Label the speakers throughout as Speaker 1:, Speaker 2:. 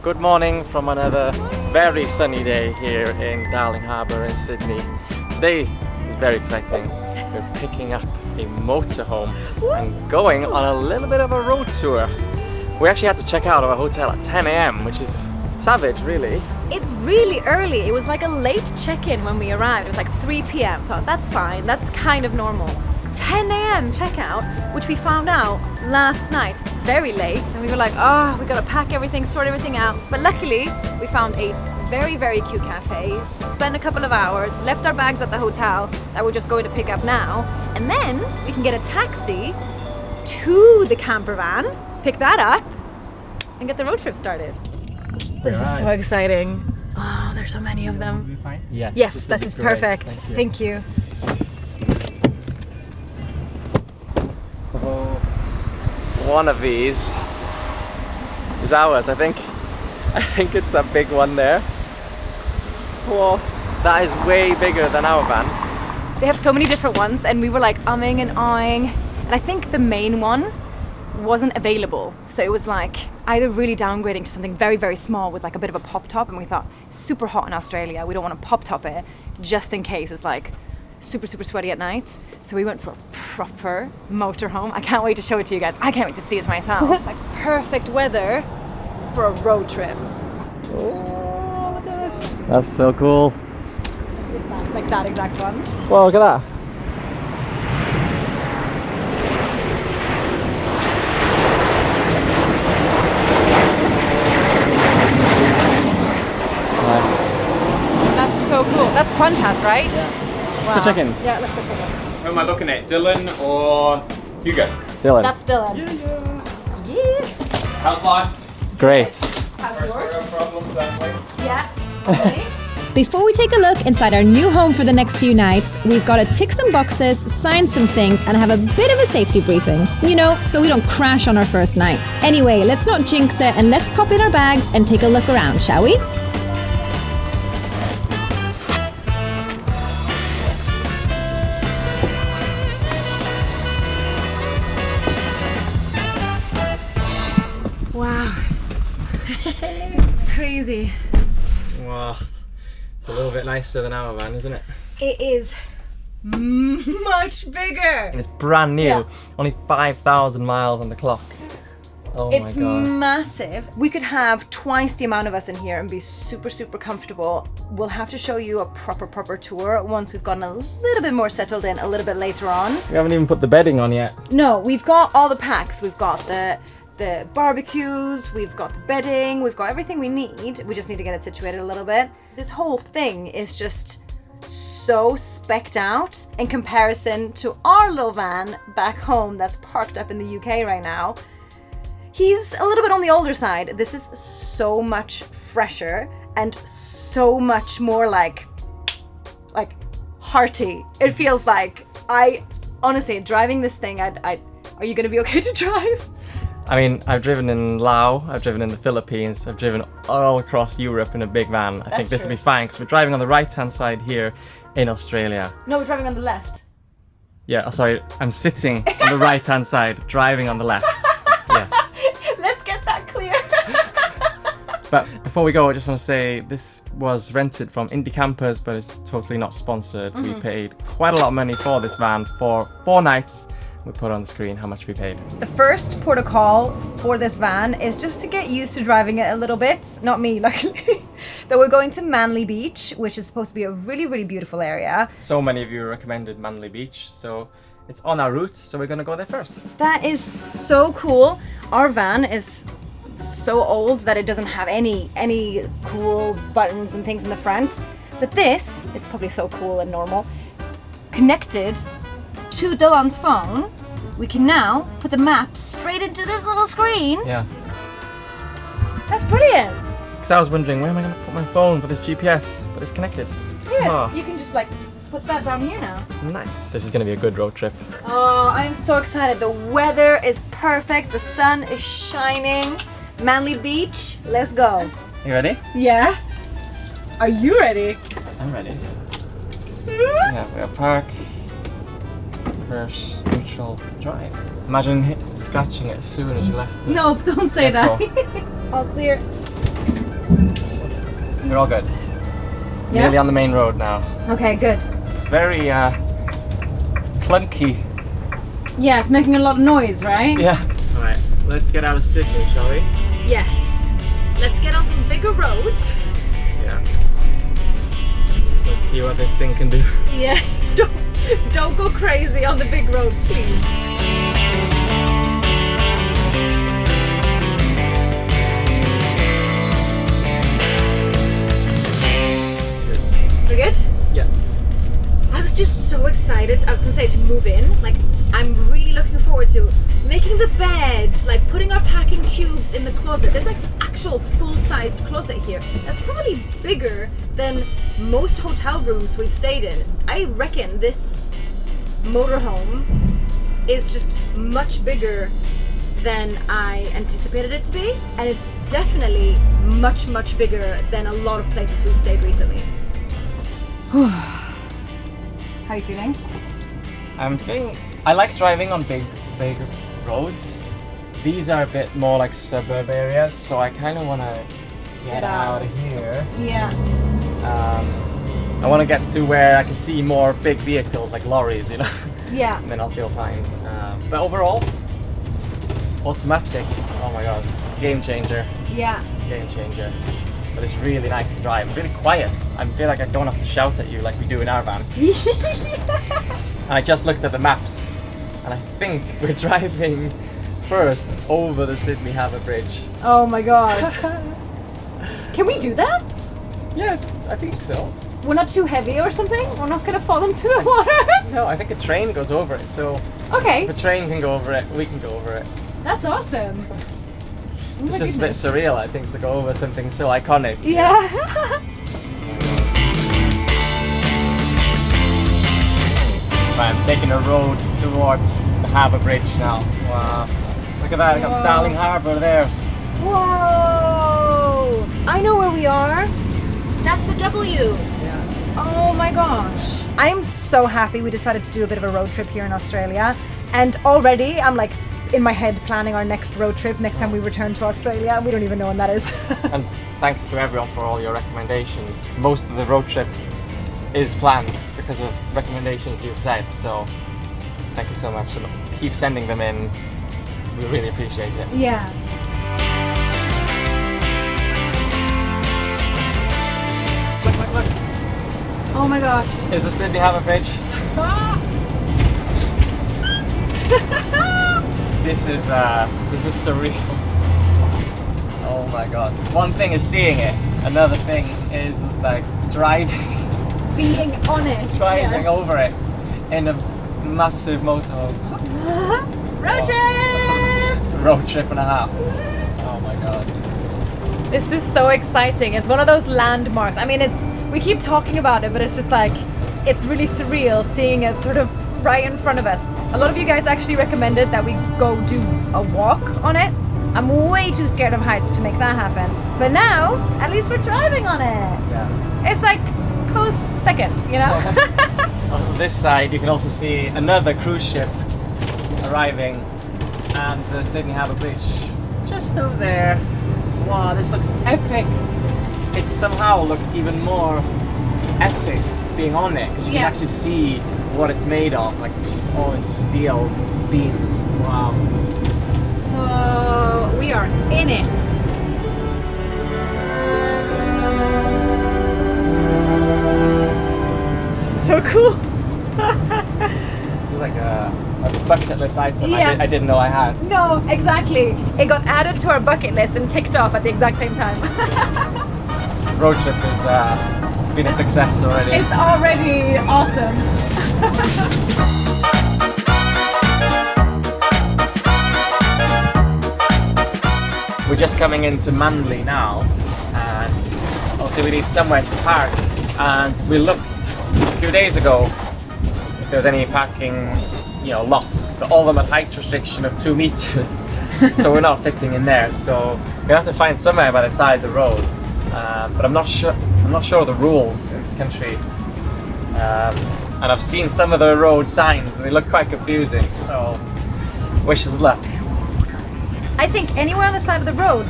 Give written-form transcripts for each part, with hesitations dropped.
Speaker 1: Good morning from another very sunny day here in Darling Harbour in Sydney. Today is very exciting. We're picking up a motorhome and going on a little bit of a road tour. We actually had to check out of our hotel at 10 a.m, which is savage, really.
Speaker 2: It's really early. It was like a late check-in when we arrived. It was like 3 p.m. Thought that's fine. That's kind of normal. 10 a.m. checkout, which we found out last night, very late, and we were like, oh, we gotta pack everything, sort everything out. But luckily, we found a very, very cute cafe, spent a couple of hours, left our bags at the hotel that we're just going to pick up now, and then we can get a taxi to the camper van, pick that up, and get the road trip started. This is so exciting. Oh, there's so many of them.
Speaker 1: Yes.
Speaker 2: Yes, this is perfect. Thank you.
Speaker 1: One of these is ours, I think. I think it's that big one there. Whoa, that is way bigger than our van.
Speaker 2: They have so many different ones, and we were like umming and ahhing, and I think the main one wasn't available, so it was like either really downgrading to something very, very small with like a bit of a pop top, and we thought super hot in Australia, we don't want to pop top it just in case it's like super sweaty at night. So we went for a proper motorhome. I can't wait to show it to you guys. I can't wait to see it myself. It's like perfect weather for a road trip.
Speaker 1: Oh, look at it. That's so cool.
Speaker 2: Like that exact one.
Speaker 1: Well, look at that.
Speaker 2: That's so cool. That's Qantas, right?
Speaker 1: Yeah.
Speaker 2: Wow.
Speaker 1: Let's go check in.
Speaker 2: Yeah, let's go check in.
Speaker 3: Who am I looking at? Dylan or Hugo?
Speaker 1: Dylan.
Speaker 2: That's Dylan. Yeah.
Speaker 3: How's life?
Speaker 1: Great.
Speaker 2: How's yours?
Speaker 3: Problems,
Speaker 2: Yeah. Okay.
Speaker 4: Before we take a look inside our new home for the next few nights, we've got to tick some boxes, sign some things, and have a bit of a safety briefing. You know, so we don't crash on our first night. Anyway, let's not jinx it and let's pop in our bags and take a look around, shall we?
Speaker 2: Wow. It's crazy.
Speaker 1: Wow. It's a little bit nicer than our van, isn't it?
Speaker 2: It is much bigger.
Speaker 1: And it's brand new.
Speaker 2: Yeah.
Speaker 1: Only 5,000 miles on the clock. Oh
Speaker 2: It's
Speaker 1: my god.
Speaker 2: massive. We could have twice the amount of us in here and be super comfortable. We'll have to show you a proper tour once we've gotten a little bit more settled in a little bit later on.
Speaker 1: We haven't even put the bedding on yet.
Speaker 2: No, we've got all the packs. We've got the barbecues, we've got the bedding, we've got everything we need. We just need to get it situated a little bit. This whole thing is just so specced out in comparison to our little van back home that's parked up in the UK right now. He's a little bit on the older side. This is so much fresher and so much more like hearty. It feels like honestly, driving this thing, are you gonna be okay to drive?
Speaker 1: I mean, I've driven in Laos, I've driven in the Philippines, I've driven all across Europe in a big van. I think this will be fine because we're driving on the right-hand side here in Australia.
Speaker 2: No, we're driving on the left.
Speaker 1: Yeah, sorry, I'm sitting on the right-hand side, driving on the left. Yes.
Speaker 2: Let's get that clear.
Speaker 1: But before we go, I just want to say this was rented from Indie Campers, but it's totally not sponsored. We paid quite a lot of money for this van for 4 nights. We put on the screen how much we paid.
Speaker 2: The first port of call for this van is just to get used to driving it a little bit. Not me, luckily. But we're going to Manly Beach, which is supposed to be a really beautiful area.
Speaker 1: So many of you recommended Manly Beach, so it's on our route, so we're gonna go there first.
Speaker 2: That is so cool. Our van is so old that it doesn't have any cool buttons and things in the front. But this is probably so cool and normal. Connected to Dylan's phone, we can now put the map straight into this little screen.
Speaker 1: Yeah.
Speaker 2: That's brilliant.
Speaker 1: Because I was wondering, where am I going to put my phone for this GPS? But it's connected.
Speaker 2: Yeah, you can just like put that down here now.
Speaker 1: Nice. This is going to be a good road trip.
Speaker 2: Oh, I'm so excited. The weather is perfect. The sun is shining. Manly Beach, let's go.
Speaker 1: You ready?
Speaker 2: Yeah. Are you ready?
Speaker 1: I'm ready. Yeah, we have park. Reverse, neutral, drive. Imagine scratching it as soon as you left.
Speaker 2: No, don't say that. All clear.
Speaker 1: We're all good.
Speaker 2: Yeah?
Speaker 1: Nearly on the main road now.
Speaker 2: Okay, good.
Speaker 1: It's very clunky.
Speaker 2: Yeah, it's making a lot of noise, right?
Speaker 1: Yeah. Alright, let's get out of Sydney, shall we?
Speaker 2: Yes. Let's get on some bigger roads.
Speaker 1: Yeah. Let's see what this thing can do.
Speaker 2: Yeah, don't go crazy on the big road, please. We're good?
Speaker 1: Yeah.
Speaker 2: I was just so excited. I was gonna say to move in. Like, I'm really looking forward to making the bed, like putting our packing cubes in the closet. There's like an actual full-sized closet here. That's probably bigger than most hotel rooms we've stayed in. I reckon this motorhome is just much bigger than I anticipated it to be, and it's definitely much, much bigger than a lot of places we've stayed recently. How are you feeling?
Speaker 1: I like driving on big roads. These are a bit more like suburb areas, so I kind of want to get out of here.
Speaker 2: Yeah.
Speaker 1: I want to get to where I can see more big vehicles like lorries, you know.
Speaker 2: Yeah.
Speaker 1: And then I'll feel fine. But overall, automatic. Oh my god, it's a game changer.
Speaker 2: Yeah.
Speaker 1: It's a game changer. But it's really nice to drive. Really quiet. I feel like I don't have to shout at you like we do in our van. And I just looked at the maps, and I think we're driving first over the Sydney Harbour Bridge.
Speaker 2: Oh my god. Can we do that?
Speaker 1: Yeah, I think so.
Speaker 2: We're not too heavy or something? We're not gonna fall into the water?
Speaker 1: No, I think a train goes over it. So
Speaker 2: Okay.
Speaker 1: if a train can go over it, we can go over it.
Speaker 2: That's awesome. Oh my
Speaker 1: It's just a bit
Speaker 2: goodness.
Speaker 1: surreal, I think, to go over something so iconic.
Speaker 2: Yeah.
Speaker 1: Right, I'm taking a road towards the Harbour Bridge now. Wow. Look at that, I got
Speaker 2: Wow.
Speaker 1: Darling Harbour there.
Speaker 2: Whoa! I know where we are. That's the W.
Speaker 1: Yeah.
Speaker 2: Oh my gosh. I'm so happy we decided to do a bit of a road trip here in Australia. And already I'm like in my head planning our next road trip next time we return to Australia. We don't even know when that is.
Speaker 1: And thanks to everyone for all your recommendations. Most of the road trip is planned because of recommendations you've said, so thank you so much. And keep sending them in. We really appreciate it.
Speaker 2: Yeah.
Speaker 1: Look, look, look.
Speaker 2: Oh my gosh.
Speaker 1: Is the Sydney Harbour Bridge? This is surreal. Oh my god. One thing is seeing it, another thing is like driving
Speaker 2: Being on it.
Speaker 1: driving over it in a massive motorhome.
Speaker 2: Road trip!
Speaker 1: Road trip and a half. Oh my god.
Speaker 2: This is so exciting. It's one of those landmarks. I mean, we keep talking about it, but it's just like, it's really surreal seeing it sort of right in front of us. A lot of you guys actually recommended that we go do a walk on it. I'm way too scared of heights to make that happen. But now, at least we're driving on it.
Speaker 1: Yeah.
Speaker 2: It's like close second, you know?
Speaker 1: On this side you can also see another cruise ship arriving and the Sydney Harbour Bridge just over there. Wow, this looks epic. It somehow looks even more epic being on it because you can
Speaker 2: Yeah.
Speaker 1: actually see what it's made of, like just all these steel beams. Wow.
Speaker 2: Whoa, we are in it. This is so cool.
Speaker 1: This is like a bucket list item
Speaker 2: Yeah.
Speaker 1: I didn't know I had.
Speaker 2: No, exactly. It got added to our bucket list and ticked off at the exact same time.
Speaker 1: Road trip has been a success already.
Speaker 2: It's already awesome.
Speaker 1: We're just coming into Manly now, and obviously we need somewhere to park. And we looked a few days ago if there was any parking, lots, but all of them at height restriction of 2 meters, so we're not fitting in there. So we're gonna have to find somewhere by the side of the road. But I'm not sure of the rules in this country. And I've seen some of the road signs, and they look quite confusing. So wish us luck.
Speaker 2: I think anywhere on the side of the road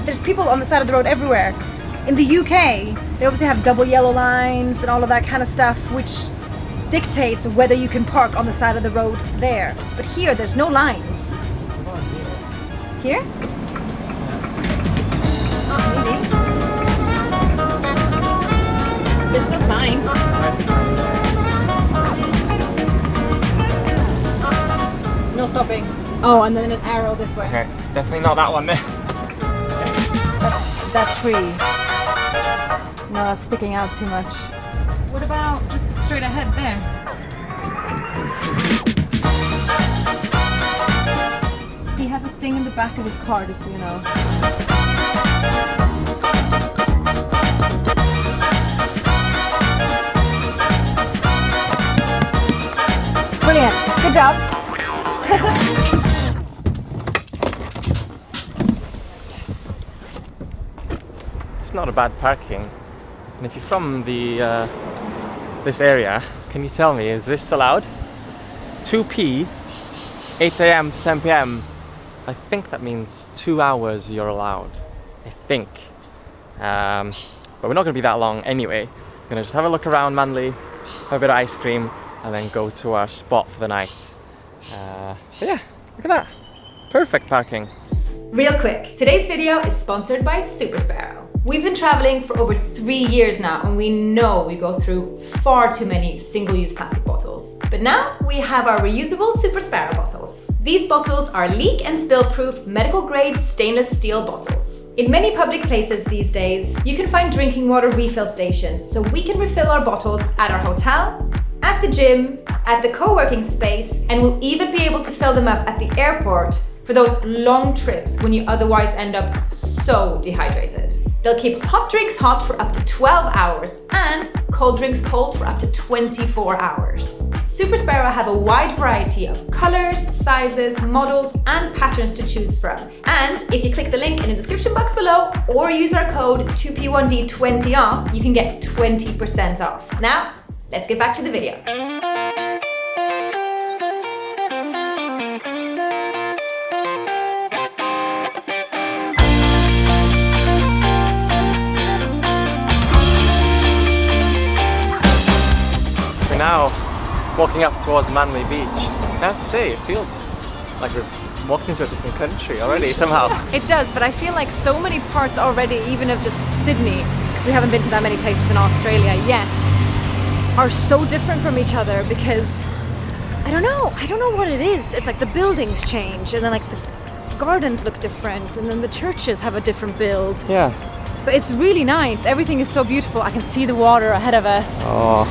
Speaker 2: there's people on the side of the road everywhere. In the UK, they obviously have double yellow lines and all of that kind of stuff, which dictates whether you can park on the side of the road there. But here, there's no lines. Here? Maybe. There's no signs. No stopping. Oh, and then an arrow this way.
Speaker 1: Okay, definitely not that one there.
Speaker 2: That's that tree. No, that's sticking out too much. What about just straight ahead there? He has a thing in the back of his car, just so you know. Brilliant. Good job.
Speaker 1: It's not a bad parking. And if you're from the this area, can you tell me, is this allowed? 2p, 8 a.m. to 10 p.m. I think that means 2 hours you're allowed. I think. But we're not going to be that long anyway. We're going to just have a look around Manly, have a bit of ice cream, and then go to our spot for the night. But yeah, look at that. Perfect parking.
Speaker 2: Real quick, today's video is sponsored by Super Sparrow. We've been traveling for over 3 years now, and we know we go through far too many single-use plastic bottles. But now we have our reusable Super Sparrow bottles. These bottles are leak and spill-proof medical-grade stainless steel bottles. In many public places these days, you can find drinking water refill stations, so we can refill our bottles at our hotel, at the gym, at the co-working space, and we'll even be able to fill them up at the airport for those long trips when you otherwise end up so dehydrated. They'll keep hot drinks hot for up to 12 hours and cold drinks cold for up to 24 hours. Super Sparrow have a wide variety of colors, sizes, models, and patterns to choose from. And if you click the link in the description box below or use our code 2P1D20 off, you can get 20% off. Now, let's get back to the video.
Speaker 1: Now walking up towards Manly Beach. I have to say, it feels like we've walked into a different country already somehow.
Speaker 2: It does, but I feel like so many parts already, even of just Sydney, because we haven't been to that many places in Australia yet, are so different from each other because I don't know what it is. It's like the buildings change, and then like the gardens look different, and then the churches have a different build.
Speaker 1: Yeah.
Speaker 2: But it's really nice. Everything is so beautiful. I can see the water ahead of us.
Speaker 1: Oh.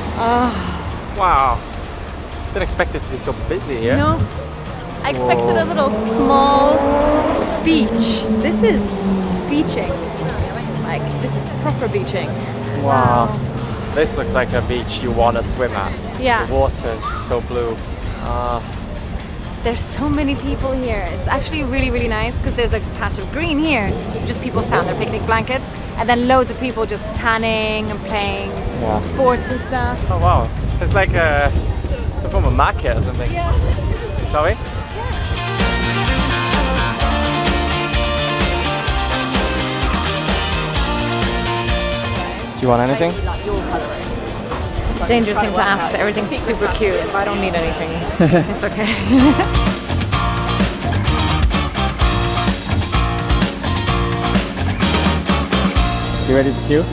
Speaker 1: Wow. Didn't expect it to be so busy here.
Speaker 2: No. I expected a little small beach. This is beaching. Like, this is proper beaching.
Speaker 1: Wow. This looks like a beach you want to swim at.
Speaker 2: Yeah.
Speaker 1: The water is just so blue.
Speaker 2: There's so many people here. It's actually really, really nice because there's a patch of green here. Just people sat on their picnic blankets, and then loads of people just tanning and playing sports and stuff.
Speaker 1: Oh wow. It's like some form of market or something.
Speaker 2: Yeah.
Speaker 1: Shall we? Do you want anything?
Speaker 2: It's a dangerous thing to ask, so everything's super cute. If I don't need anything, it's okay.
Speaker 1: You ready to queue?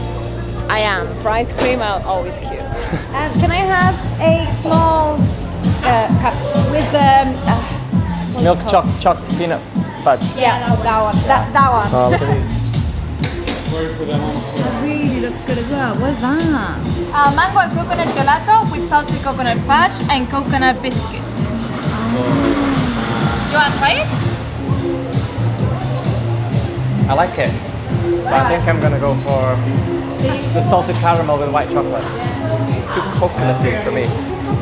Speaker 2: I am. For ice cream, I'll always queue. Can I have a small cup with
Speaker 1: Milk choc peanut fudge.
Speaker 2: Yeah, that one. That one.
Speaker 1: Oh, look at these.
Speaker 2: That really looks good as well. What is that? Mango and coconut gelato with salted coconut fudge and coconut biscuits. You want to try it?
Speaker 1: I like it. But I think I'm gonna go for the salted caramel with white chocolate. Too coconutty for me.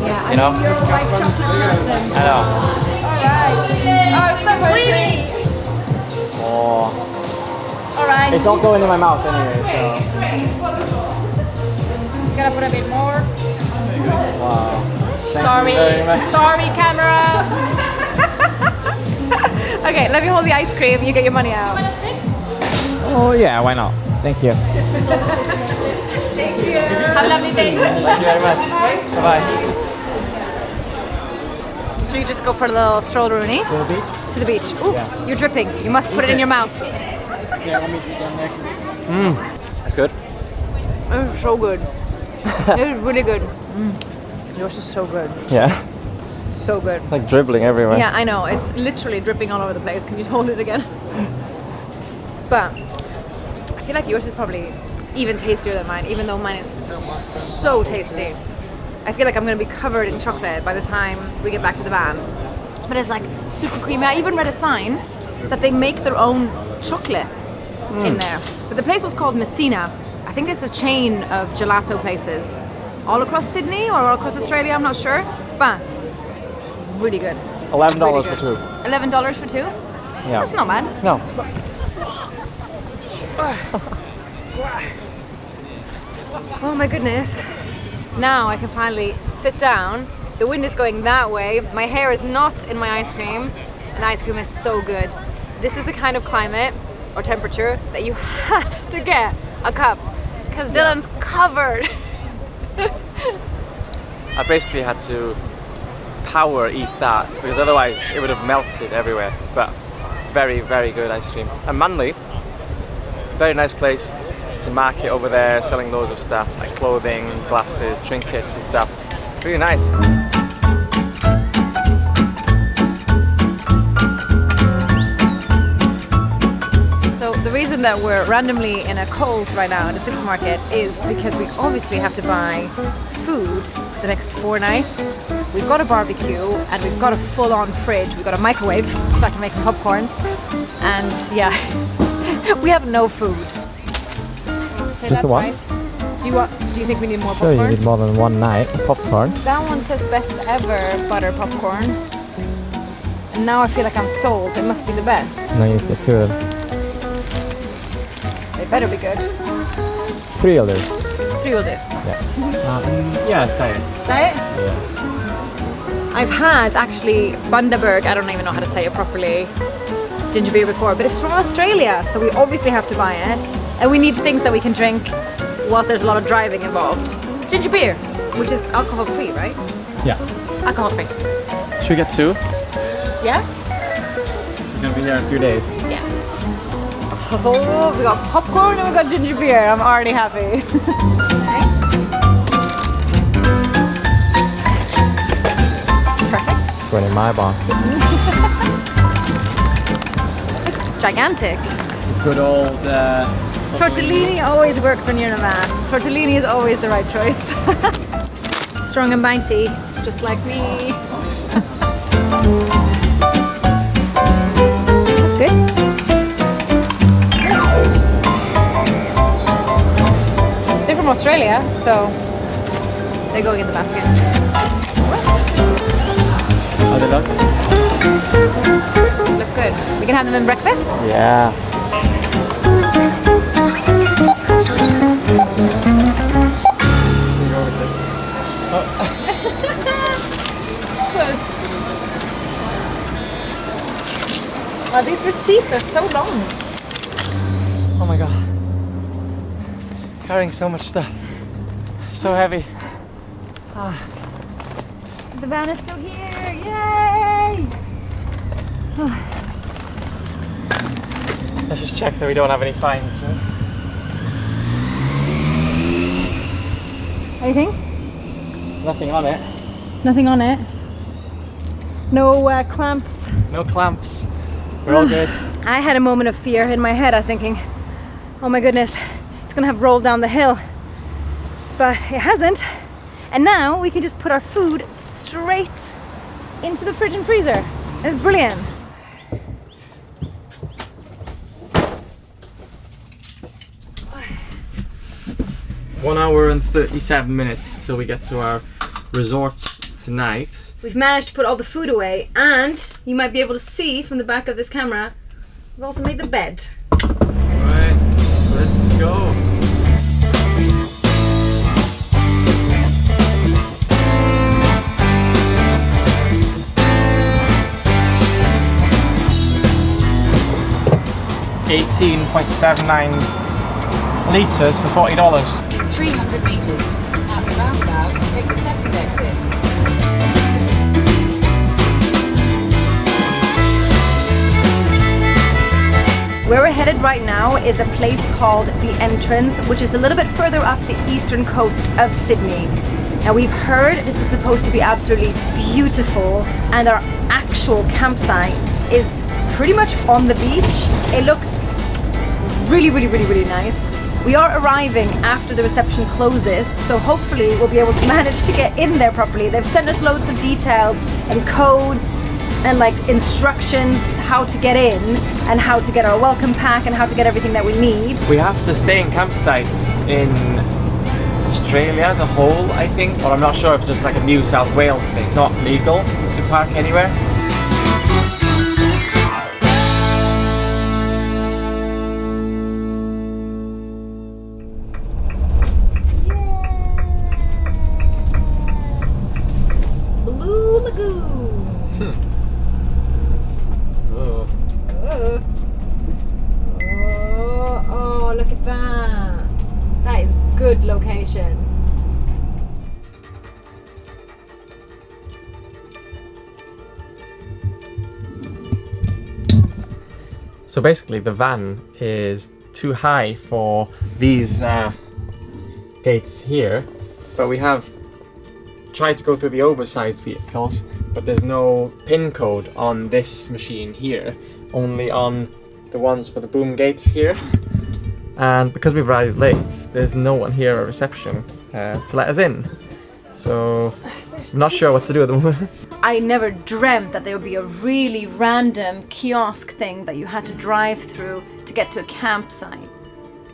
Speaker 2: Yeah,
Speaker 1: You know?
Speaker 2: white chocolate person.
Speaker 1: I know.
Speaker 2: Alright. Oh, it's so creamy.
Speaker 1: Oh.
Speaker 2: Alright.
Speaker 1: It's all going in my mouth anyway, so.
Speaker 2: You gotta put a bit more.
Speaker 1: Wow. Thank
Speaker 2: Sorry.
Speaker 1: you very much.
Speaker 2: Sorry, camera. Okay, let me hold the ice cream. You get your money out.
Speaker 1: Oh yeah, why not? Thank you.
Speaker 2: Have a lovely day.
Speaker 1: Thank you very much. Bye-bye.
Speaker 2: Should we just go for a little stroll, Rooney?
Speaker 1: To the beach?
Speaker 2: To the beach. Ooh,
Speaker 1: Yeah.
Speaker 2: you're dripping. You must put it in your mouth.
Speaker 3: Yeah, let me do that next.
Speaker 1: That's good.
Speaker 2: It's so good. It's really good. Yours is so good.
Speaker 1: Yeah.
Speaker 2: So good.
Speaker 1: Like dribbling everywhere.
Speaker 2: Yeah, I know. It's literally dripping all over the place. Can you hold it again? But I feel like yours is probably even tastier than mine, even though mine is so tasty. I feel like I'm going to be covered in chocolate by the time we get back to the van. But it's like super creamy. I even read a sign that they make their own chocolate in there. But the place was called Messina. I think it's a chain of gelato places all across Sydney or all across Australia, I'm not sure. But really good.
Speaker 1: $11
Speaker 2: Really
Speaker 1: for
Speaker 2: good.
Speaker 1: two.
Speaker 2: $11 for two?
Speaker 1: Yeah.
Speaker 2: That's not bad.
Speaker 1: No.
Speaker 2: Oh my goodness. Now I can finally sit down. The wind is going that way. My hair is not in my ice cream. And the ice cream is so good. This is the kind of climate or temperature that you have to get a cup. Because Dylan's covered.
Speaker 1: I basically had to power eat that because otherwise it would have melted everywhere. But very, very good ice cream. And Manly, very nice place. There's a market over there selling loads of stuff like clothing, glasses, trinkets and stuff. Really nice.
Speaker 2: So the reason that we're randomly in a Coles right now in a supermarket is because we obviously have to buy food for the next 4 nights. We've got a barbecue and we've got a full-on fridge. We've got a microwave, started making popcorn, and yeah, we have no food. Say
Speaker 1: Just
Speaker 2: that
Speaker 1: the one?
Speaker 2: twice. Do you think we need more
Speaker 1: Sure,
Speaker 2: popcorn?
Speaker 1: you need more than one night. Popcorn.
Speaker 2: That one says best ever butter popcorn. And now I feel like I'm sold. It must be the best.
Speaker 1: No, you need to get 2 of them.
Speaker 2: They better be good.
Speaker 1: 3 will do.
Speaker 2: 3 will do.
Speaker 1: Yeah, thanks.
Speaker 2: Diet?
Speaker 1: Yeah.
Speaker 2: I've had actually Bundaberg, I don't even know how to say it properly, ginger beer before, but it's from Australia, so we obviously have to buy it. And we need things that we can drink whilst there's a lot of driving involved. Ginger beer, which is alcohol free, right?
Speaker 1: Yeah.
Speaker 2: Alcohol free.
Speaker 1: Should we get 2?
Speaker 2: Yeah?
Speaker 1: We're gonna be here in a few days.
Speaker 2: Yeah. Oh, we got popcorn and we got ginger beer. I'm already happy. Nice. Perfect.
Speaker 1: It's going in my basket.
Speaker 2: It's gigantic.
Speaker 1: Good old
Speaker 2: Tortellini always works when you're in a van. Tortellini is always the right choice. Strong and mighty, just like me. That's good. They're from Australia, so they're going in the basket.
Speaker 1: How they look?
Speaker 2: Look good. We can have them in breakfast.
Speaker 1: Yeah.
Speaker 2: Close. Wow, these receipts are so long.
Speaker 1: Oh my god. Carrying so much stuff. So heavy.
Speaker 2: The van is still here. Yay!
Speaker 1: Let's just check that we don't have any fines. Right?
Speaker 2: Anything?
Speaker 1: Nothing on it.
Speaker 2: Nothing on it. No clamps.
Speaker 1: No clamps. We're all good.
Speaker 2: I had a moment of fear in my head. I'm thinking, oh my goodness, it's gonna have rolled down the hill. But it hasn't. And now we can just put our food straight into the fridge and freezer. It's brilliant.
Speaker 1: One hour and 37 minutes till we get to our resort tonight.
Speaker 2: We've managed to put all the food away, and you might be able to see from the back of this camera, we've also made the bed.
Speaker 1: Right, let's go. $18.79 litres for $40.
Speaker 5: In 300 metres, at the roundabout, take the second exit.
Speaker 2: Where we're headed right now is a place called The Entrance, which is a little bit further up the eastern coast of Sydney. Now we've heard this is supposed to be absolutely beautiful, and our actual campsite is pretty much on the beach. It looks really, really, really, really nice. We are arriving after the reception closes, so hopefully we'll be able to manage to get in there properly. They've sent us loads of details and codes and like instructions how to get in and how to get our welcome pack and how to get everything that we need.
Speaker 1: We have to stay in campsites in Australia as a whole, I think, but I'm not sure if it's just like a New South Wales thing. It's not legal to park anywhere.
Speaker 2: Blue Lagoon. Oh, look at that. That is good location.
Speaker 1: So basically the van is too high for these gates here, but we have tried to go through the oversized vehicles, but there's no pin code on this machine here, only on the ones for the boom gates here. And because we've arrived late, there's no one here at reception to let us in. So I'm not sure what to do at the moment.
Speaker 2: I never dreamt that there would be a really random kiosk thing that you had to drive through to get to a campsite.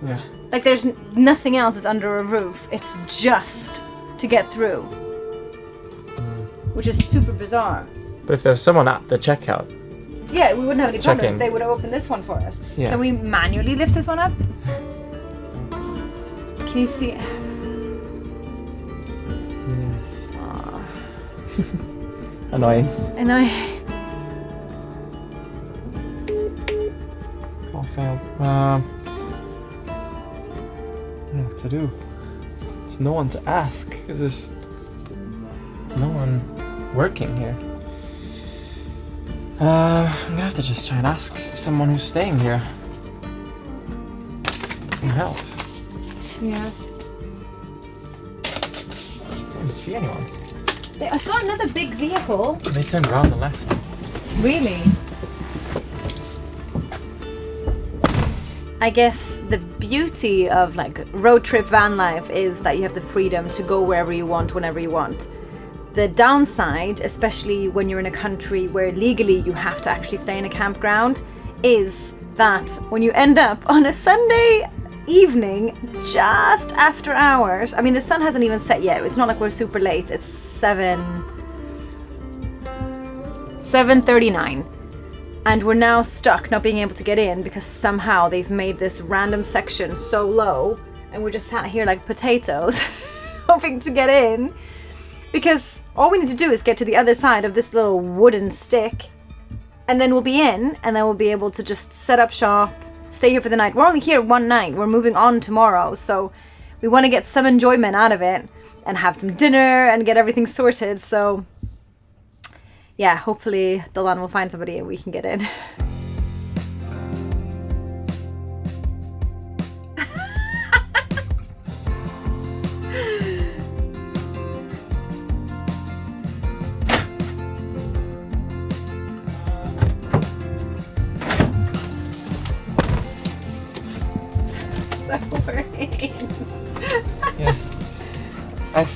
Speaker 1: Yeah.
Speaker 2: Like there's nothing else is under a roof. It's just to get through. Which is super bizarre.
Speaker 1: But if there's someone at the checkout,
Speaker 2: Yeah, we wouldn't have any
Speaker 1: Check
Speaker 2: problems.
Speaker 1: in.
Speaker 2: They would have opened this one for us.
Speaker 1: Yeah.
Speaker 2: Can we manually lift this one up? Can you see?
Speaker 1: annoying.
Speaker 2: And I.
Speaker 1: Call failed. I don't know what to do. There's no one to ask because there's no one working here. I'm gonna have to just try and ask someone who's staying here some help.
Speaker 2: Yeah.
Speaker 1: I don't see anyone.
Speaker 2: I saw another big vehicle.
Speaker 1: They turned around and left.
Speaker 2: Really? I guess the beauty of like road trip van life is that you have the freedom to go wherever you want, whenever you want. The downside, especially when you're in a country where legally you have to actually stay in a campground, is that when you end up on a Sunday evening just after hours, I mean the sun hasn't even set yet, it's not like we're super late, it's 7:39, and we're now stuck not being able to get in because somehow they've made this random section so low and we're just sat here like potatoes hoping to get in, because all we need to do is get to the other side of this little wooden stick and then we'll be in, and then we'll be able to just set up shop, stay here for the night. We're only here one night, we're moving on tomorrow, so we want to get some enjoyment out of it and have some dinner and get everything sorted. So yeah, hopefully Dylan will find somebody and we can get in. So worried.
Speaker 1: Yeah.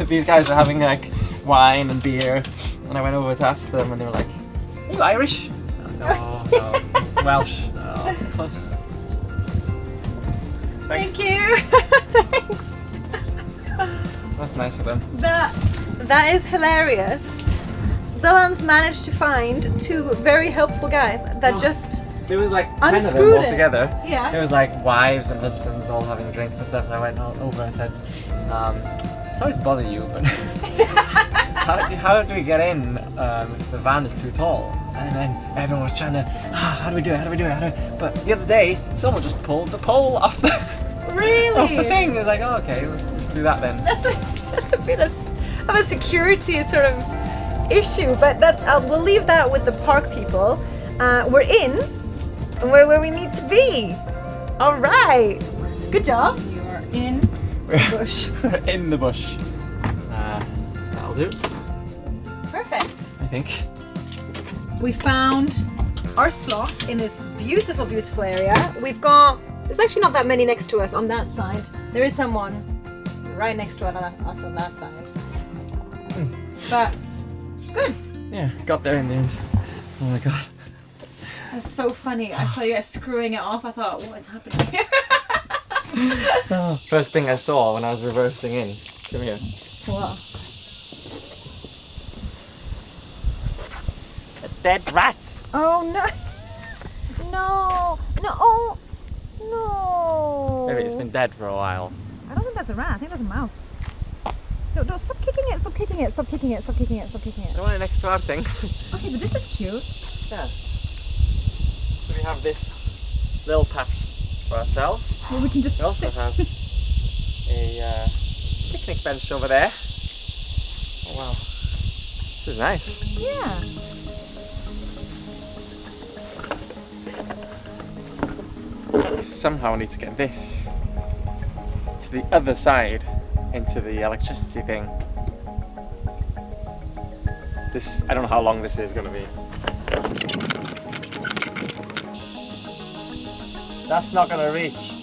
Speaker 1: These guys were having like wine and beer, and I went over to ask them, and they were like, "Are you Irish?" No, Welsh. No, close.
Speaker 2: Thank you. Thanks.
Speaker 1: That's nice of them.
Speaker 2: That is hilarious. Dylan's managed to find two very helpful guys that just
Speaker 1: There was like 10 of them
Speaker 2: unscrewed
Speaker 1: all
Speaker 2: it.
Speaker 1: There
Speaker 2: Yeah.
Speaker 1: was like wives and husbands all having drinks and stuff, and I went over and said, sorry to bother you, but how do we get in if the van is too tall? And then everyone was trying to, how do we do it? But the other day, someone just pulled the pole off the
Speaker 2: Really?
Speaker 1: Off the thing. It's like, oh, okay, let's just do that then.
Speaker 2: That's a bit of a security sort of issue, but that we'll leave that with the park people. We're in, and we're where we need to be. All right, good job. You are in the bush.
Speaker 1: We're in the bush. That'll do.
Speaker 2: Perfect.
Speaker 1: I think.
Speaker 2: We found our slots in this beautiful, beautiful area. There's actually not that many next to us on that side. There is someone right next to us on that side. But good.
Speaker 1: Yeah, got there in the end. Oh my god.
Speaker 2: That's so funny. I saw you guys screwing it off. I thought, what is happening here?
Speaker 1: First thing I saw when I was reversing in. Come here.
Speaker 2: Wow.
Speaker 1: A dead rat.
Speaker 2: Oh no. No. No. Oh. No.
Speaker 1: Maybe it's been dead for a while.
Speaker 2: I don't think that's a rat. I think that's a mouse. No, stop kicking it. Stop kicking it. Stop kicking it. Stop kicking it. Stop kicking
Speaker 1: I
Speaker 2: it.
Speaker 1: don't want it next to our thing.
Speaker 2: Okay, but this is cute.
Speaker 1: Yeah. So we have this little patch for ourselves.
Speaker 2: Well, we can just
Speaker 1: We also
Speaker 2: sit.
Speaker 1: have a picnic bench over there. Oh wow. This is nice.
Speaker 2: Yeah.
Speaker 1: Somehow I need to get this to the other side into the electricity thing. This, I don't know how long this is going to be. That's not going to reach.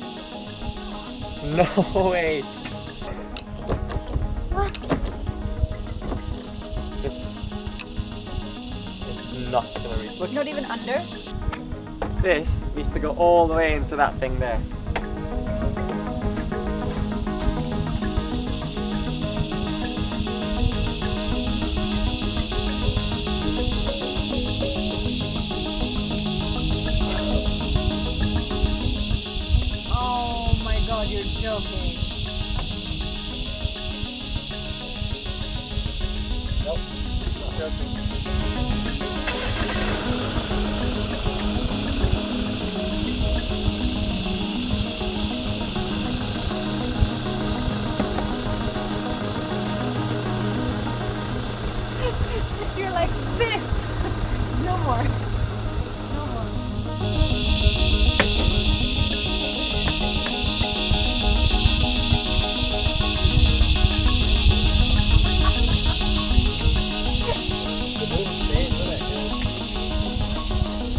Speaker 1: No way.
Speaker 2: What?
Speaker 1: This is not going to reach. Look,
Speaker 2: Not even under?
Speaker 1: this needs to go all the way into that thing there.
Speaker 2: Oh my god, you're joking.
Speaker 1: Nope, not joking.
Speaker 2: You're like this. No more. No more.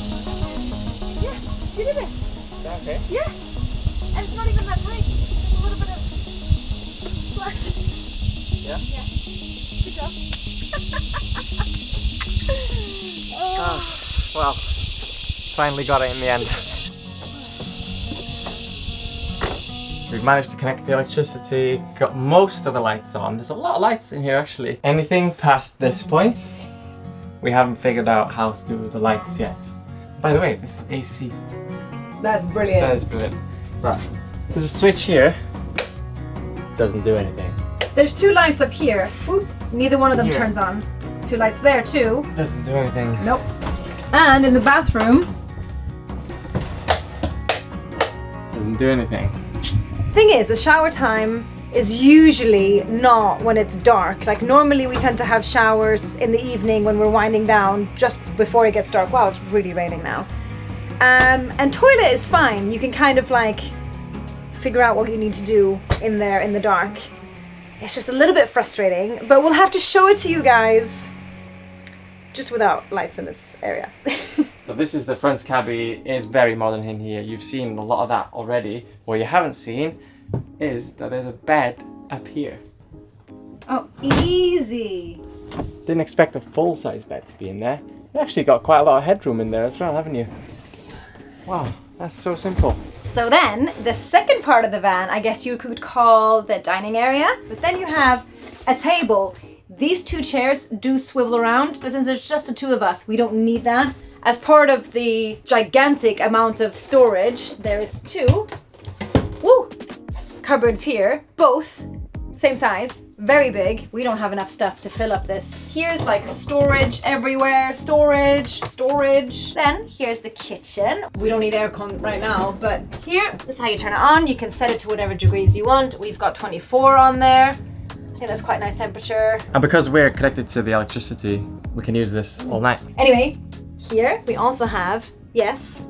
Speaker 2: Yeah, you did it.
Speaker 1: Okay.
Speaker 2: Yeah. And it's not even that tight. There's a little bit of slack.
Speaker 1: Yeah.
Speaker 2: Yeah. Good job.
Speaker 1: Well, finally got it in the end. We've managed to connect the electricity, got most of the lights on. There's a lot of lights in here actually. Anything past this point, we haven't figured out how to do the lights yet. By the way, this is AC.
Speaker 2: That's brilliant.
Speaker 1: That is brilliant. Right, there's a switch here. Doesn't do anything.
Speaker 2: There's two lights up here. Oop, neither one of them
Speaker 1: Here.
Speaker 2: turns on. Two lights there too.
Speaker 1: Doesn't do anything.
Speaker 2: Nope. And in the bathroom,
Speaker 1: Doesn't do anything.
Speaker 2: thing is, the shower time is usually not when it's dark. Like normally we tend to have showers in the evening when we're winding down just before it gets dark. Wow, it's really raining now. And toilet is fine. You can kind of like figure out what you need to do in there in the dark. It's just a little bit frustrating, but we'll have to show it to you guys just without lights in this area.
Speaker 1: So this is the front cabby. It is very modern in here. You've seen a lot of that already. What you haven't seen is that there's a bed up here.
Speaker 2: Oh, easy.
Speaker 1: Didn't expect a full-size bed to be in there. You actually got quite a lot of headroom in there as well, haven't you? Wow, that's so simple.
Speaker 2: So then, the second part of the van, I guess you could call the dining area. But then you have a table. These two chairs do swivel around, but since there's just the two of us, we don't need that. As part of the gigantic amount of storage, there is two cupboards here, both same size, very big. We don't have enough stuff to fill up this. Here's like storage everywhere, storage. Then here's the kitchen. We don't need aircon right now, but here, this is how you turn it on. You can set it to whatever degrees you want. We've got 24 on there. I think that's quite a nice temperature.
Speaker 1: And because we're connected to the electricity, we can use this all night.
Speaker 2: Anyway, here we also have, yes,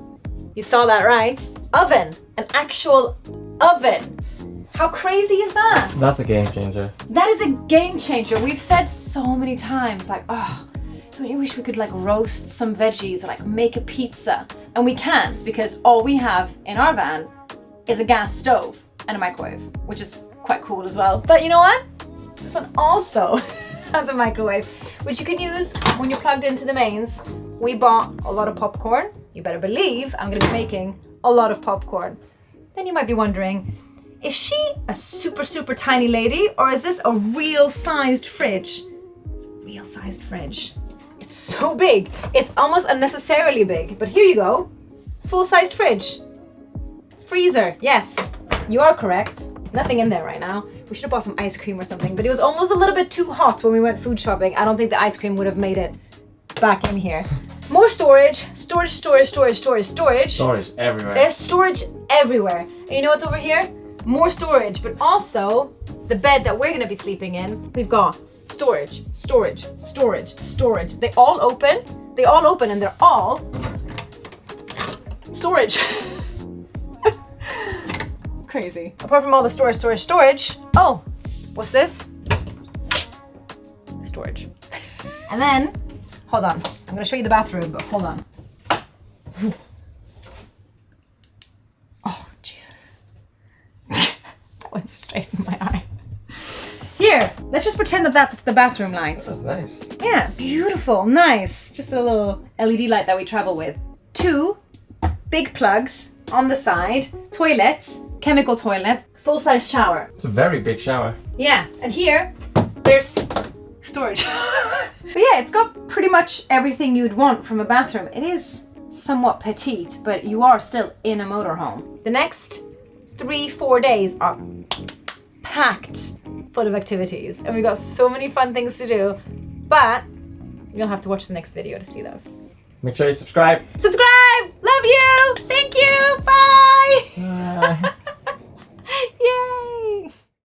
Speaker 2: you saw that right, oven, an actual oven. How crazy is that?
Speaker 1: That's a game changer.
Speaker 2: That is a game changer. We've said so many times, like, oh, don't you wish we could like roast some veggies or like make a pizza? And we can't because all we have in our van is a gas stove and a microwave, which is quite cool as well. But you know what? This one also has a microwave, which you can use when you're plugged into the mains. We bought a lot of popcorn. You better believe I'm gonna be making a lot of popcorn. Then you might be wondering, is she a super tiny lady or is this a real sized fridge? It's a real sized fridge. It's so big. It's almost unnecessarily big, but here you go. Full-sized fridge. Freezer, yes, you are correct. Nothing in there right now. We should have bought some ice cream or something, but it was almost a little bit too hot when we went food shopping. I don't think the ice cream would have made it back in here. More storage. Storage
Speaker 1: everywhere.
Speaker 2: There's storage everywhere. And you know what's over here? More storage, but also the bed that we're gonna be sleeping in. We've got storage. They all open and they're all storage. Crazy. Apart from all the storage. Oh, what's this? Storage. And then, hold on. I'm gonna show you the bathroom, but hold on. Oh, Jesus. That went straight in my eye. Here, let's just pretend that that's the bathroom light.
Speaker 1: That's nice.
Speaker 2: Yeah, beautiful, nice. Just a little LED light that we travel with. 2 big plugs on the side, toilets, chemical toilet, full-size shower.
Speaker 1: It's a very big shower.
Speaker 2: Yeah, and here, there's storage. But yeah, it's got pretty much everything you'd want from a bathroom. It is somewhat petite, but you are still in a motorhome. The next 3-4 days are packed full of activities, and we've got so many fun things to do, but you'll have to watch the next video to see those.
Speaker 1: Make sure you subscribe.
Speaker 2: Subscribe! Love you! Thank you! Bye!
Speaker 1: Bye.